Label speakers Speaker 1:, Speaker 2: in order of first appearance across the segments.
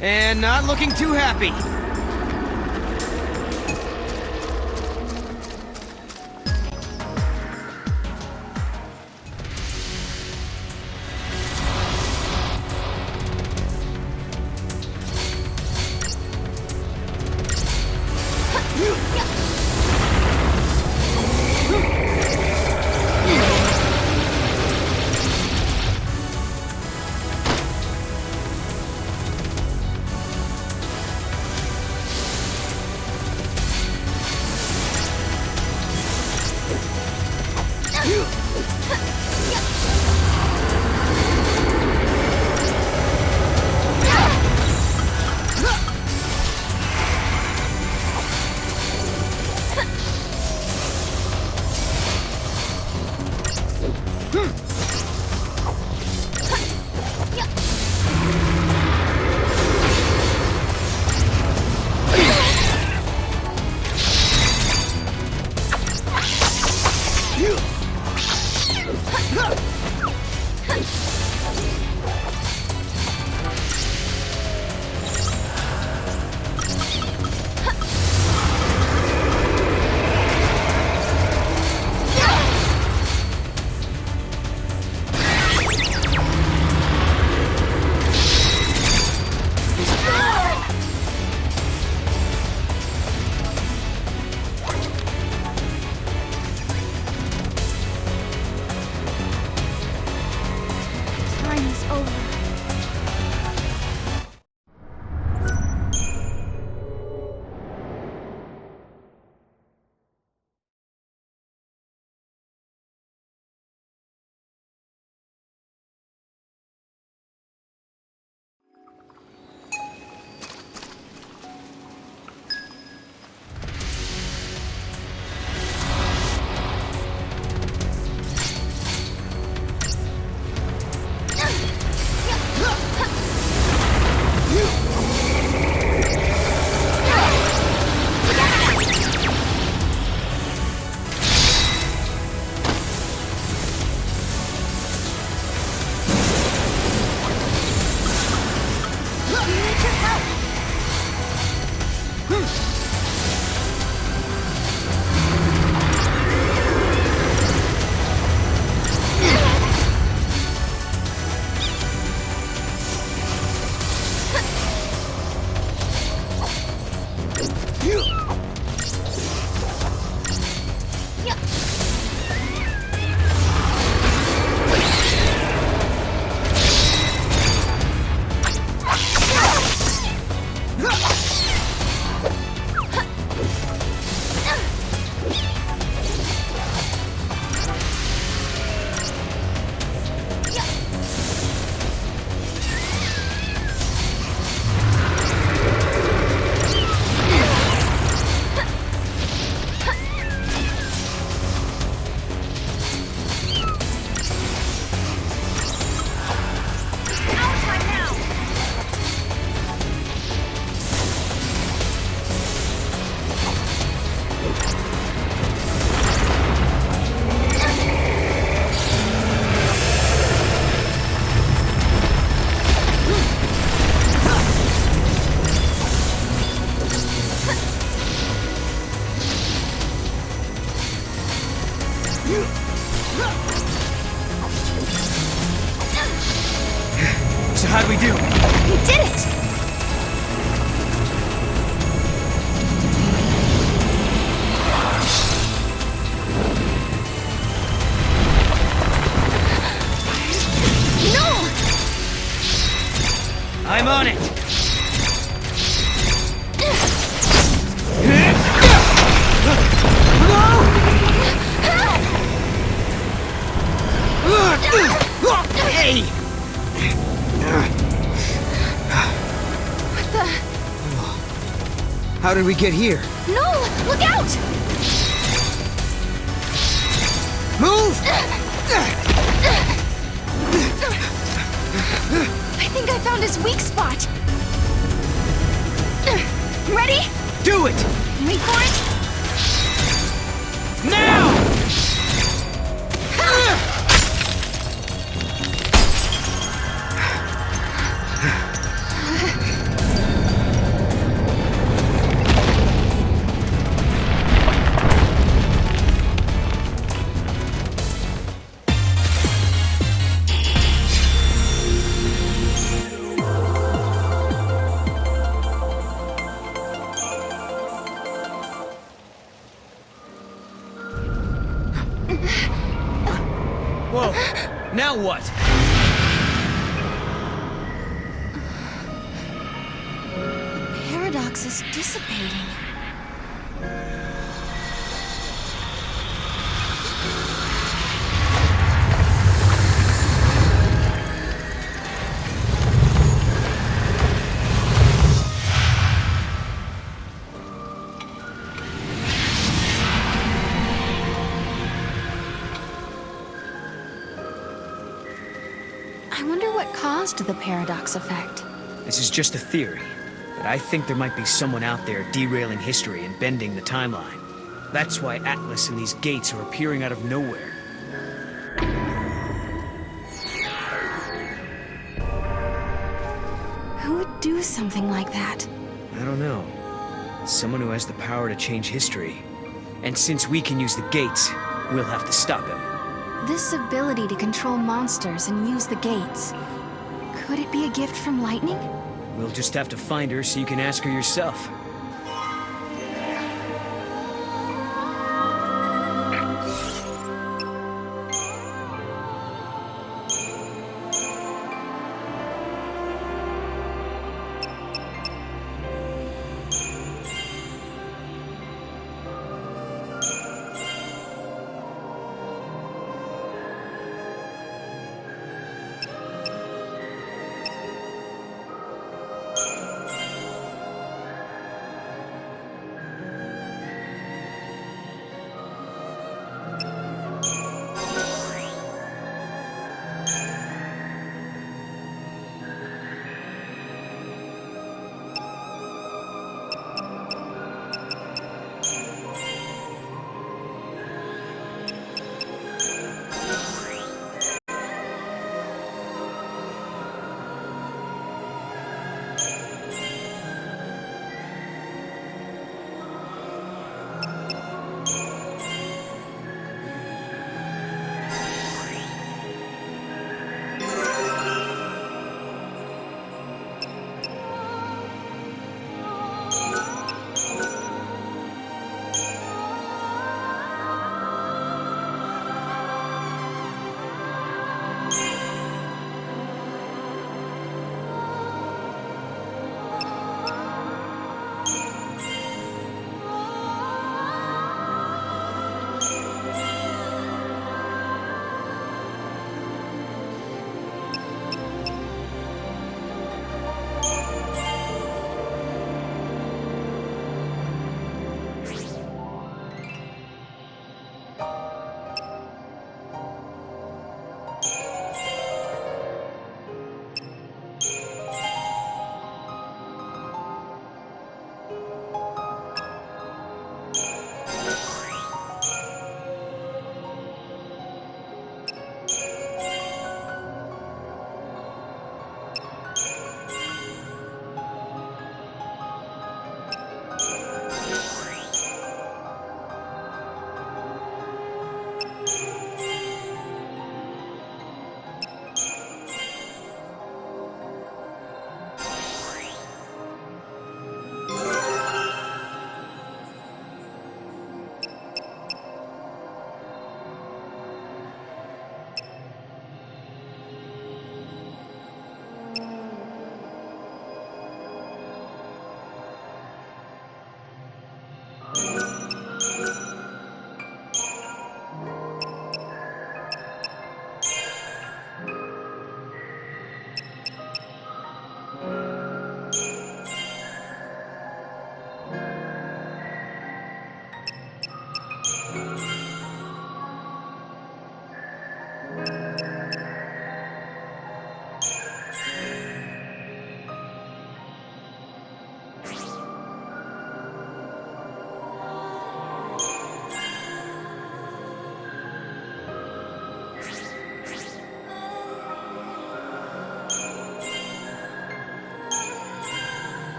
Speaker 1: And not looking too happy.
Speaker 2: Time is over.
Speaker 1: So how'd we do?
Speaker 2: You did it! No!
Speaker 1: I'm on it! Hey!
Speaker 2: What the?
Speaker 1: How did we get here?
Speaker 2: No! Look out!
Speaker 1: Move!
Speaker 2: I think I found his weak spot. Ready?
Speaker 1: Do it!
Speaker 2: Wait for it.
Speaker 1: Now! Now what?
Speaker 2: Paradox is dissipating. I wonder what caused the paradox effect.
Speaker 1: This is just a theory, but I think there might be someone out there derailing history and bending the timeline. That's why Atlas and these gates are appearing out of nowhere.
Speaker 2: Who would do something like that?
Speaker 1: I don't know. Someone who has the power to change history. And since we can use the gates, we'll have to stop him.
Speaker 2: This ability to control monsters and use the gates. Could it be a gift from Lightning?
Speaker 1: We'll just have to find her so you can ask her yourself.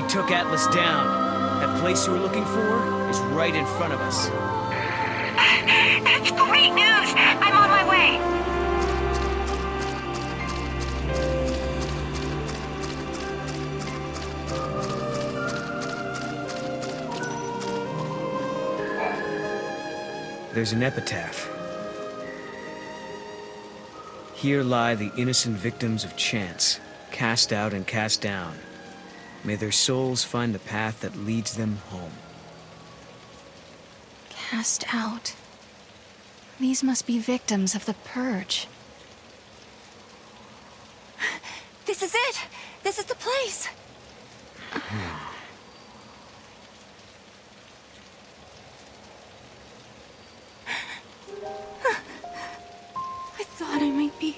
Speaker 1: took Atlas down. That place you were looking for is right in front of us.
Speaker 3: That's great news! I'm on my way!
Speaker 1: There's an epitaph. Here lie the innocent victims of chance, cast out and cast down. May their souls find the path that leads them home.
Speaker 2: Cast out. These must be victims of the Purge. This is it! This is the place! I thought I might be...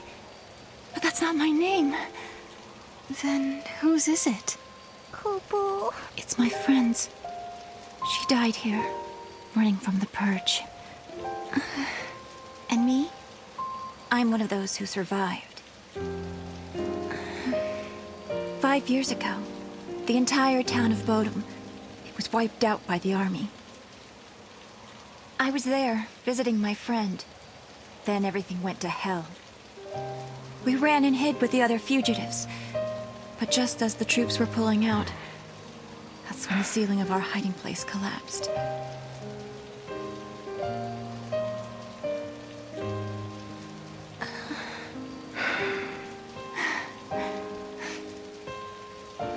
Speaker 2: But that's not my name. Then whose is it? Kupo. It's my friend's. She died here, running from the Purge. And me? I'm one of those who survived. 5 years ago, the entire town of Bodum, it was wiped out by the army. I was there, visiting my friend. Then everything went to hell. We ran and hid with the other fugitives. But just as the troops were pulling out, that's when the ceiling of our hiding place collapsed.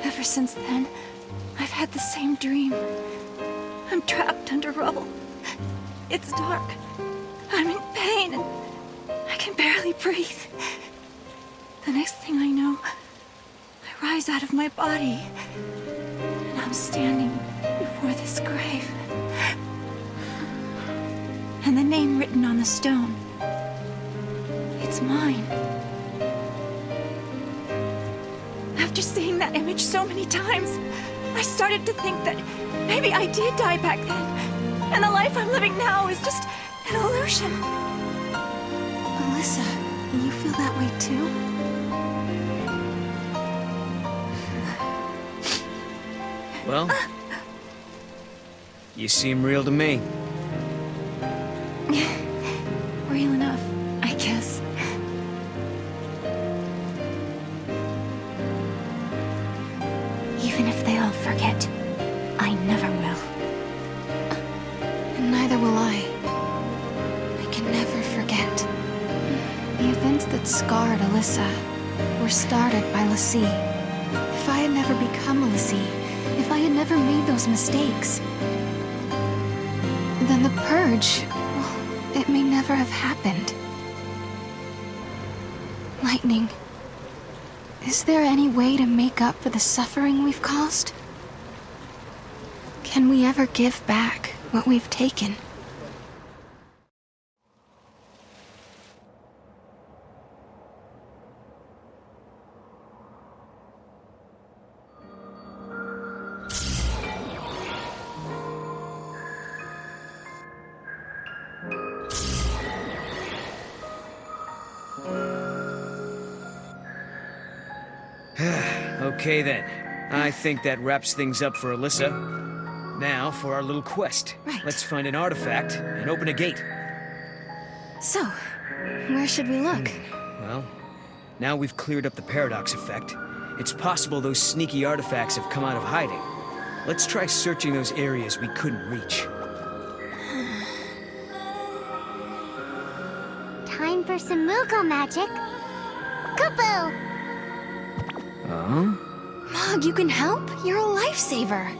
Speaker 2: Ever since then, I've had the same dream. I'm trapped under rubble. It's dark. I'm in pain and I can barely breathe. The next thing I know, I rise out of my body and I'm standing before this grave. And the name written on the stone, it's mine. After seeing that image so many times, I started to think that maybe I did die back then, and the life I'm living now is just an illusion. Alyssa, you feel that way too?
Speaker 1: Well, you seem real to me.
Speaker 2: Real enough, I guess. Even if they all forget, I never will. And neither will I. I can never forget. The events that scarred Alyssa were started by l'Cie. If I had never become a l'Cie, if I had never made those mistakes, then the Purge, well, it may never have happened. Lightning. Is there any way to make up for the suffering we've caused? Can we ever give back what we've taken?
Speaker 1: Okay then. I think that wraps things up for Alyssa. Now for our little quest.
Speaker 2: Right.
Speaker 1: Let's find an artifact and open a gate.
Speaker 2: So, where should we look?
Speaker 1: Well, now we've cleared up the paradox effect. It's possible those sneaky artifacts have come out of hiding. Let's try searching those areas we couldn't reach.
Speaker 4: Time for some Moogle magic. Kupo!
Speaker 1: Huh?
Speaker 2: Mog, you can help? You're a lifesaver.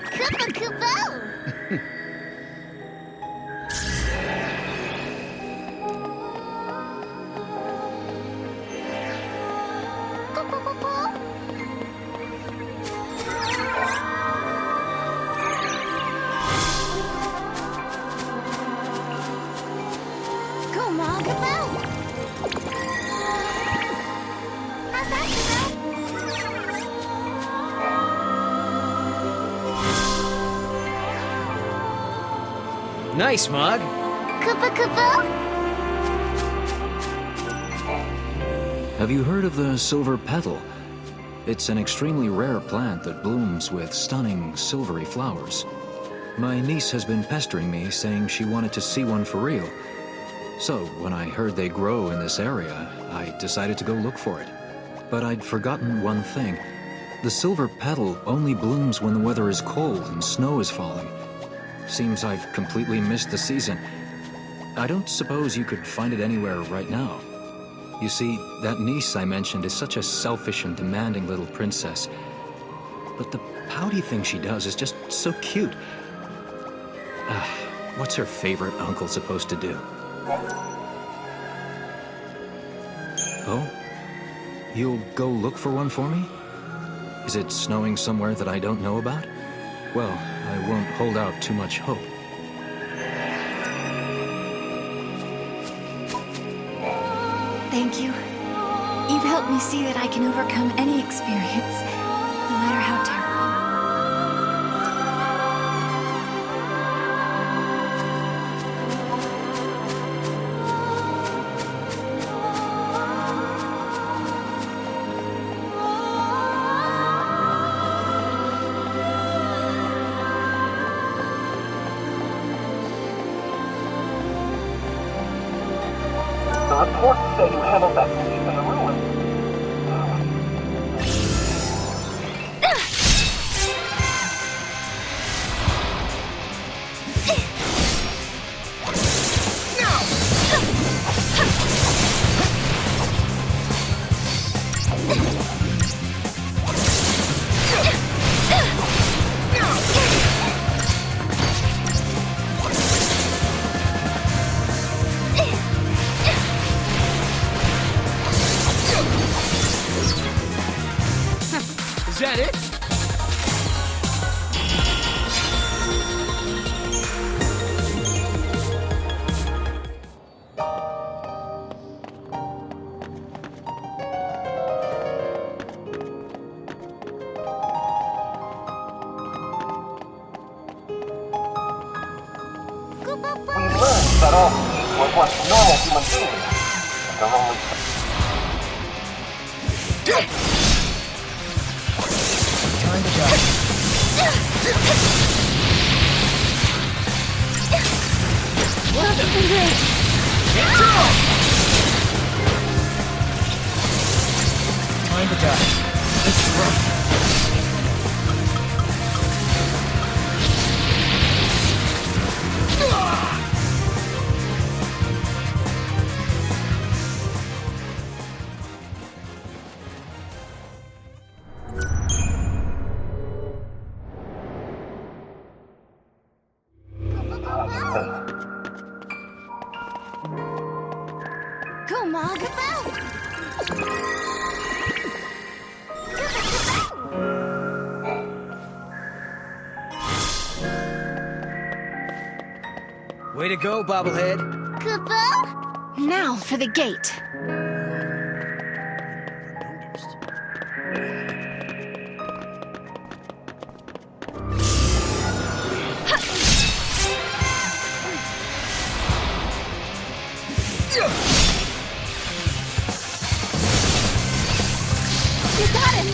Speaker 4: Kupo Kupo! Kupo Kupo! Go, Mog! Kupo! How's that, Kupo?
Speaker 1: Nice, Mog.
Speaker 4: Kupo Kupo?
Speaker 5: Have you heard of the Silver Petal? It's an extremely rare plant that blooms with stunning silvery flowers. My niece has been pestering me, saying she wanted to see one for real. So, when I heard they grow in this area, I decided to go look for it. But I'd forgotten one thing. The silver petal only blooms when the weather is cold and snow is falling. Seems I've completely missed the season. I don't suppose you could find it anywhere right now. You see, that niece I mentioned is such a selfish and demanding little princess. But the pouty thing she does is just so cute. What's her favorite uncle supposed to do? Oh? You'll go look for one for me? Is it snowing somewhere that I don't know about? Well, I won't hold out too much hope.
Speaker 2: Thank you. You've helped me see that I can overcome any experience, no matter how terrible.
Speaker 6: The reports say you handled that thief in the ruins.
Speaker 1: Is that it?
Speaker 6: We learned that all thieves were once normal human beings. And they're only...
Speaker 1: Time to go. Time to die. This is rough.
Speaker 4: Go, Mog.
Speaker 1: Way to go, bobblehead.
Speaker 4: Kupo?
Speaker 2: Now for the gate.
Speaker 4: You got it!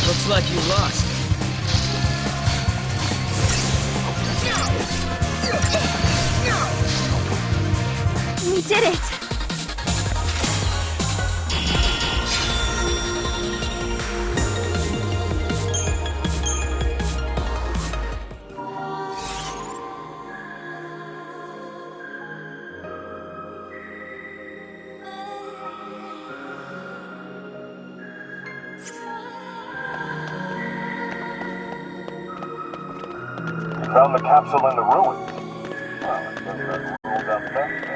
Speaker 1: Looks like you lost.
Speaker 2: We did it!
Speaker 6: You found the capsule in the ruins. Well, it doesn't rule out that then.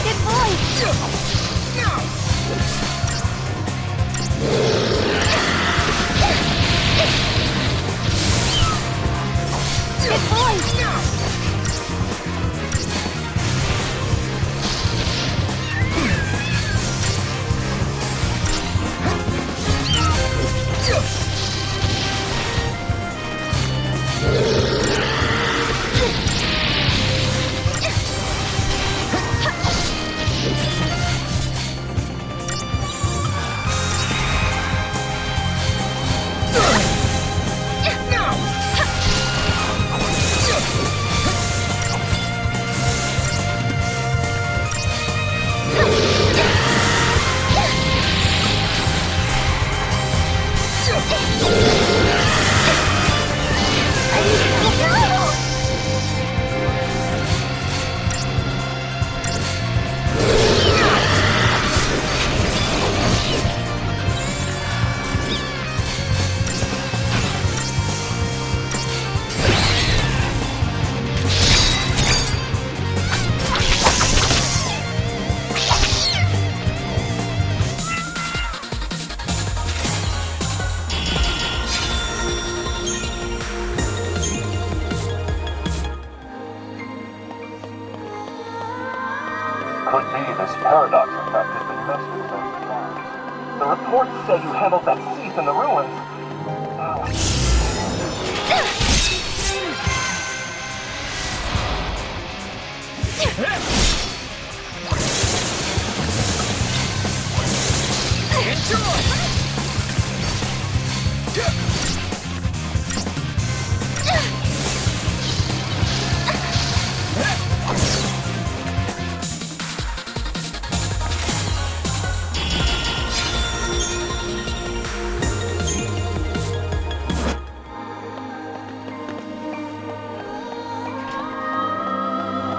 Speaker 4: Good boy!
Speaker 6: could be this paradox, in fact, has been messed with many times. The reports say you handled that thief in the ruins.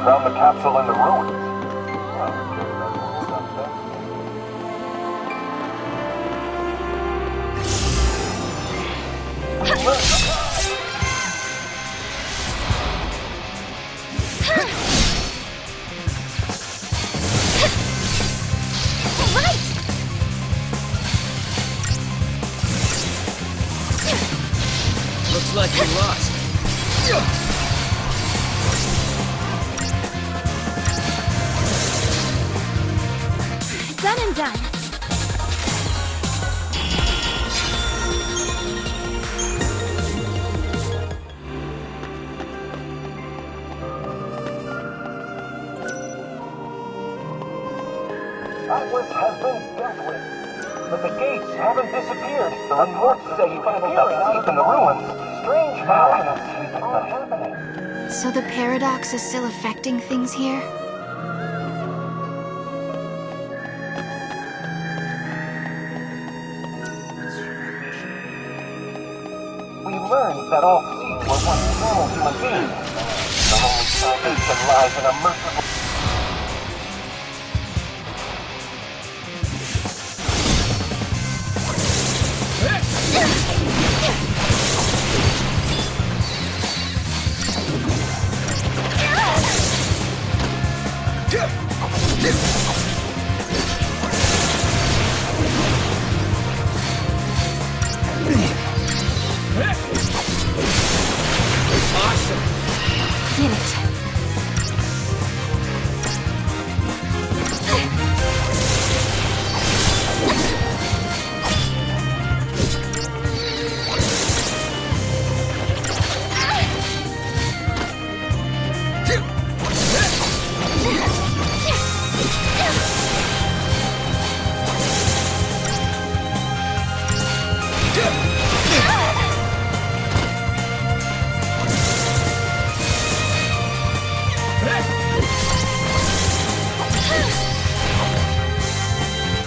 Speaker 6: Found the capsule in the ruins.
Speaker 1: Looks like we lost.
Speaker 2: Done and done.
Speaker 6: Atlas has been dealt with, but the gates haven't disappeared. The reports say you handled that thief in the ruins. Strange phenomena are happening.
Speaker 4: So the paradox is still affecting things here?
Speaker 6: We learned that all thieves were once normal human beings. The only salvation lies in a merciful...
Speaker 2: Did it.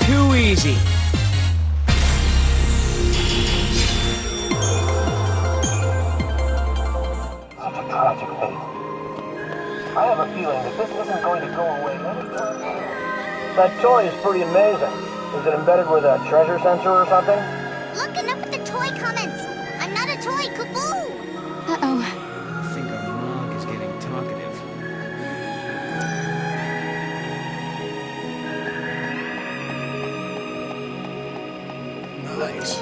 Speaker 1: Too easy.
Speaker 6: Such a tragic fate. I have a feeling that this isn't going to go away anytime soon.
Speaker 7: That toy is pretty amazing. Is it embedded with a treasure sensor or something?
Speaker 4: Look, enough with the toy comments! I'm not a toy, Kaboo!
Speaker 2: Uh-oh.
Speaker 1: I think our Mog is getting talkative. Nice.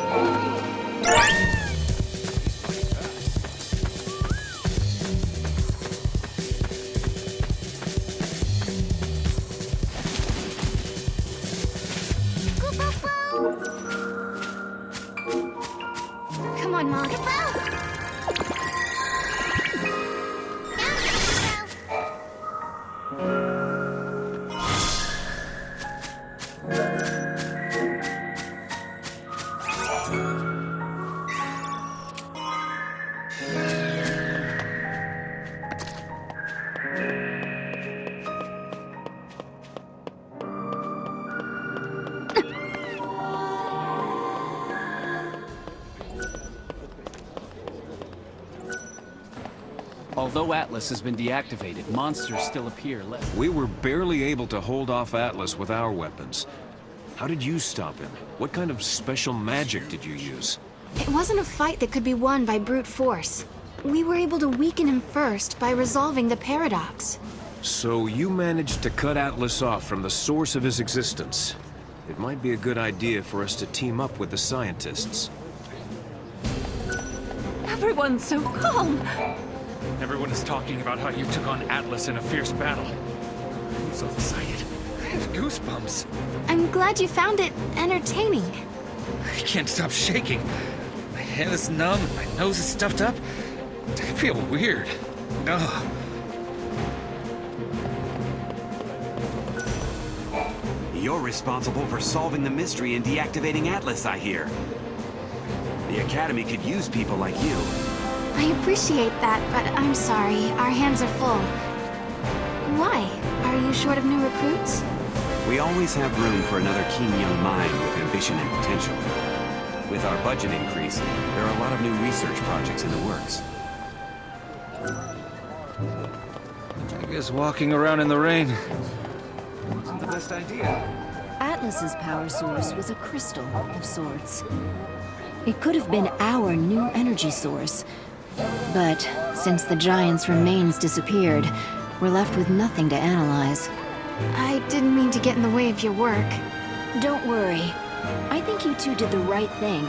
Speaker 4: Come on, Mog.
Speaker 8: Although Atlas has been deactivated, monsters still appear.
Speaker 9: We were barely able to hold off Atlas with our weapons. How did you stop him? What kind of special magic did you use?
Speaker 4: It wasn't a fight that could be won by brute force. We were able to weaken him first by resolving the paradox.
Speaker 9: So you managed to cut Atlas off from the source of his existence. It might be a good idea for us to team up with the scientists.
Speaker 2: Everyone's so calm.
Speaker 10: Everyone is talking about how you took on Atlas in a fierce battle. I'm so excited. have goosebumps.
Speaker 4: I'm glad you found it entertaining.
Speaker 10: I can't stop shaking. My head is numb, my nose is stuffed up. I feel weird. Ugh.
Speaker 11: You're responsible for solving the mystery and deactivating Atlas, I hear. The Academy could use people like you.
Speaker 4: I appreciate that, but I'm sorry. Our hands are full. Why? Are you short of new recruits?
Speaker 11: We always have room for another keen young mind with ambition and potential. With our budget increase, there are a lot of new research projects in the works.
Speaker 10: I guess walking around in the rain wasn't the best idea.
Speaker 12: Atlas's power source was a crystal of sorts. It could have been our new energy source. But since the Giant's remains disappeared, we're left with nothing to analyze.
Speaker 4: I didn't mean to get in the way of your work.
Speaker 12: Don't worry. I think you two did the right thing.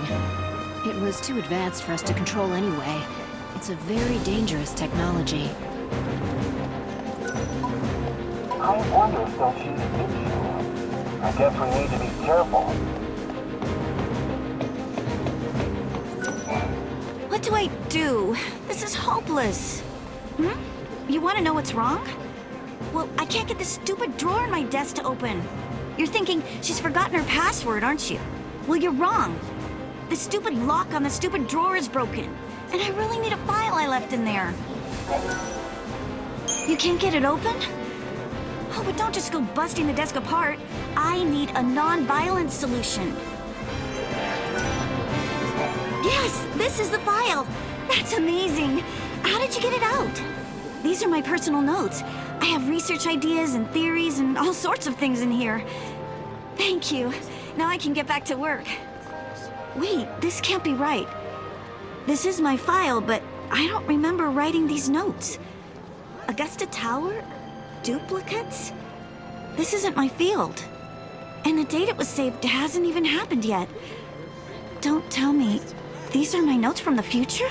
Speaker 12: It was too advanced for us to control anyway. It's a very dangerous technology.
Speaker 6: I wonder if they'll choose you. I guess we need to be careful.
Speaker 3: What do I do? This is hopeless. You want to know what's wrong? Well, I can't get this stupid drawer in my desk to open. You're thinking she's forgotten her password, aren't you? Well, you're wrong. The stupid lock on the stupid drawer is broken. And I really need a file I left in there. You can't get it open? Oh, but don't just go busting the desk apart. I need a non-violent solution. Yes, this is the file. That's amazing. How did you get it out? These are my personal notes. I have research ideas and theories and all sorts of things in here. Thank you. Now I can get back to work. Wait, this can't be right. This is my file, but I don't remember writing these notes. Augusta Tower? Duplicates? This isn't my field. And the date it was saved hasn't even happened yet. Don't tell me. These are my notes from the future?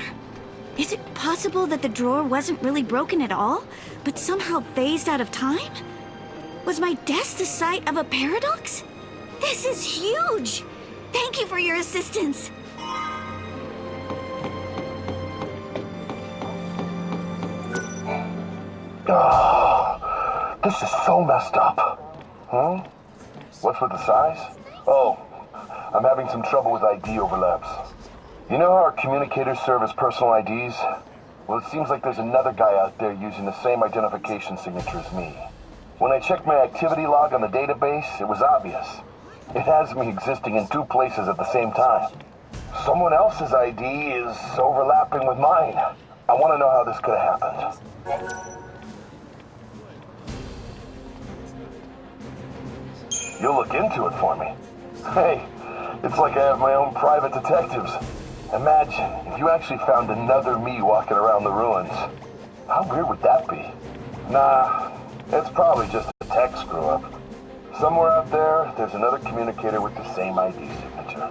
Speaker 3: Is it possible that the drawer wasn't really broken at all, but somehow phased out of time? Was my desk the site of a paradox? This is huge! Thank you for your assistance.
Speaker 6: Oh, this is so messed up. What's with the size? Oh, I'm having some trouble with ID overlaps. You know how our communicators serve as personal IDs? Well, it seems like there's another guy out there using the same identification signature as me. When I checked my activity log on the database, it was obvious. It has me existing in two places at the same time. Someone else's ID is overlapping with mine. I want to know how this could have happened. You'll look into it for me. Hey, it's like I have my own private detectives. Imagine if you actually found another me walking around the ruins. How weird would that be? Nah, it's probably just a tech screw-up. Somewhere out there, there's another communicator with the same ID signature.